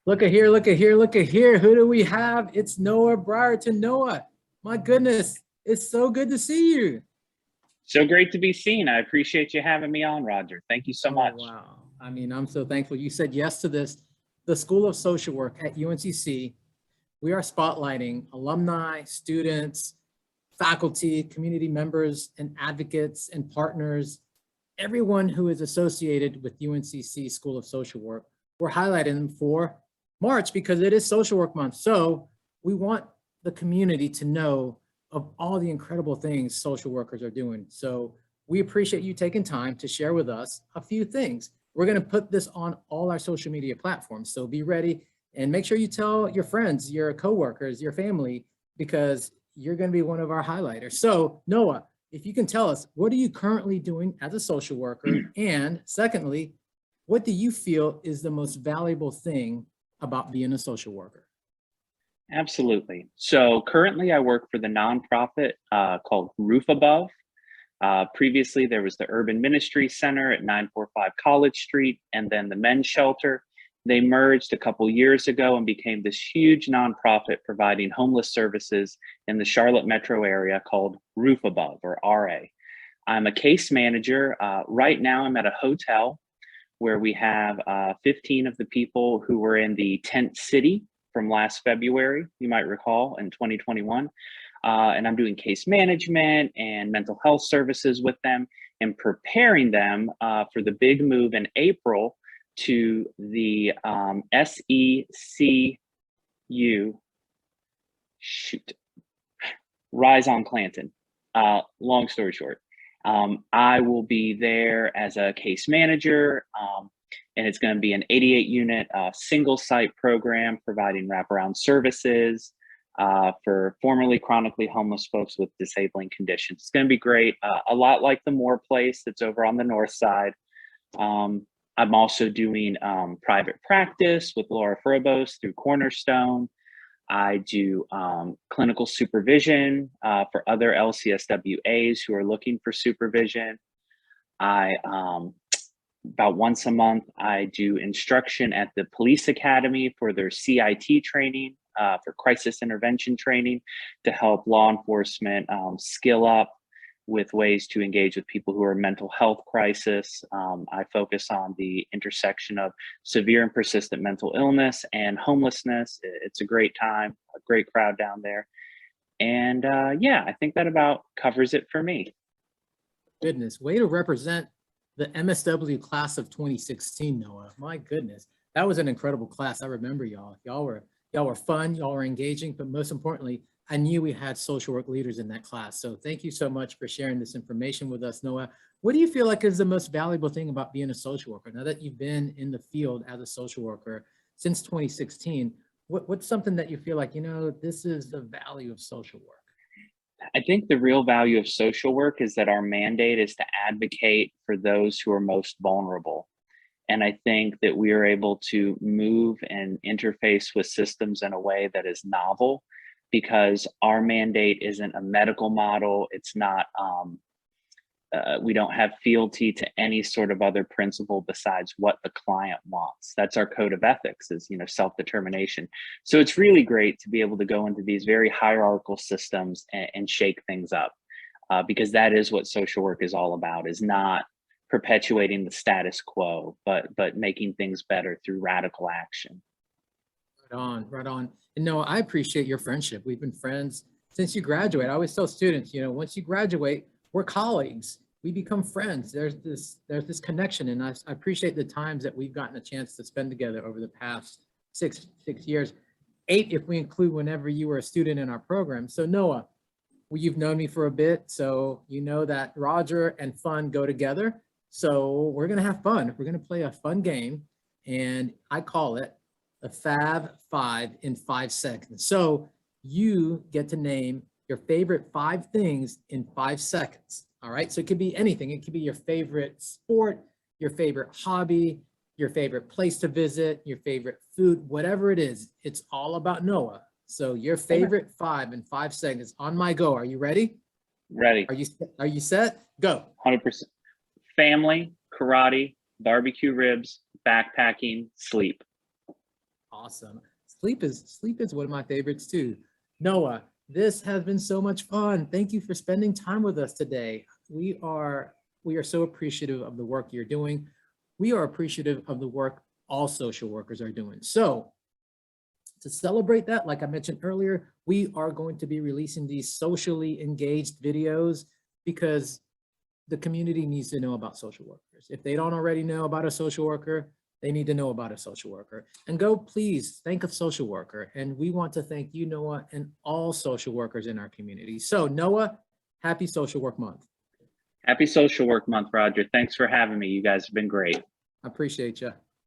Look at here, look at here, look at here. Who do we have? It's Noah Brierton. Noah, my goodness, it's so good to see you. So great to be seen. I appreciate you having me on, Roger. Thank you so much. Wow. I mean, I'm so thankful you said yes to this. The School of Social Work at UNCC, we are spotlighting alumni, students, faculty, community members, and advocates and partners, everyone who is associated with UNCC School of Social Work. We're highlighting them for March because it is Social Work Month. So we want the community to know of all the incredible things social workers are doing. So we appreciate you taking time to share with us a few things. We're going to put this on all our social media platforms. So be ready and make sure you tell your friends, your coworkers, your family, because you're going to be one of our highlighters. So Noah, if you can tell us, what are you currently doing as a social worker? And secondly, what do you feel is the most valuable thing about being a social worker? Absolutely. So currently I work for the nonprofit called Roof Above. Previously, there was the Urban Ministry Center at 945 College Street and then the Men's Shelter. They merged a couple years ago and became this huge nonprofit providing homeless services in the Charlotte metro area called Roof Above, or RA. I'm a case manager. Right now I'm at a hotel where we have 15 of the people who were in the tent city from last February, you might recall, in 2021. And I'm doing case management and mental health services with them and preparing them for the big move in April to the SECU, Rise on Clanton. Long story short, I will be there as a case manager, and it's going to be an 88 unit single site program providing wraparound services for formerly chronically homeless folks with disabling conditions. It's going to be great. A lot like the Moore place that's over on the north side. I'm also doing private practice with Laura Frobos through Cornerstone. I do clinical supervision for other LCSWAs who are looking for supervision. I about once a month, I do instruction at the police academy for their CIT training, for crisis intervention training, to help law enforcement skill up with ways to engage with people who are in mental health crisis. I focus on the intersection of severe and persistent mental illness and homelessness. It's a great time, a great crowd down there. And yeah, I think that about covers it for me. Goodness, way to represent the MSW class of 2016, Noah. My goodness, that was an incredible class. I remember y'all. Y'all were fun, y'all were engaging, but most importantly, I knew we had social work leaders in that class. So thank you so much for sharing this information with us, Noah. What do you feel like is the most valuable thing about being a social worker? Now that you've been in the field as a social worker since 2016, what's something that you feel like, you know, this is the value of social work? I think the real value of social work is that our mandate is to advocate for those who are most vulnerable. And I think that we are able to move and interface with systems in a way that is novel, because our mandate isn't a medical model. It's not, we don't have fealty to any sort of other principle besides what the client wants. That's our code of ethics, is, you know, self-determination. So it's really great to be able to go into these very hierarchical systems and shake things up, because that is what social work is all about, is not perpetuating the status quo, but making things better through radical action. Right on, right on. And no, I appreciate your friendship. We've been friends since you graduate. I always tell students, you know, once you graduate, we're colleagues. We become friends. There's this connection, and I appreciate the times that we've gotten a chance to spend together over the past six years, 8 if we include whenever you were a student in our program. So Noah, well, you've known me for a bit, so you know that Roger and fun go together. So we're gonna have fun. We're gonna play a fun game, and I call it the Fab 5 in 5 seconds. So you get to name your favorite 5 things in 5 seconds. All right, so it could be anything. It could be your favorite sport, your favorite hobby, your favorite place to visit, your favorite food, whatever it is. It's all about Noah. So your favorite 5 in 5 seconds. On my go. Are you ready? Ready. Are you set? Go. 100%. Family, karate, barbecue ribs, backpacking, sleep. Awesome. Sleep is one of my favorites too. Noah, this has been so much fun. Thank you for spending time with us today. We are so appreciative of the work you're doing. We are appreciative of the work all social workers are doing. So to celebrate that, like I mentioned earlier, we are going to be releasing these socially engaged videos because the community needs to know about social workers. If they don't already know about a social worker, they need to know about a social worker. And go, please, think of social worker. And we want to thank you, Noah, and all social workers in our community. So Noah, happy Social Work Month. Happy Social Work Month, Roger. Thanks for having me. You guys have been great. I appreciate you.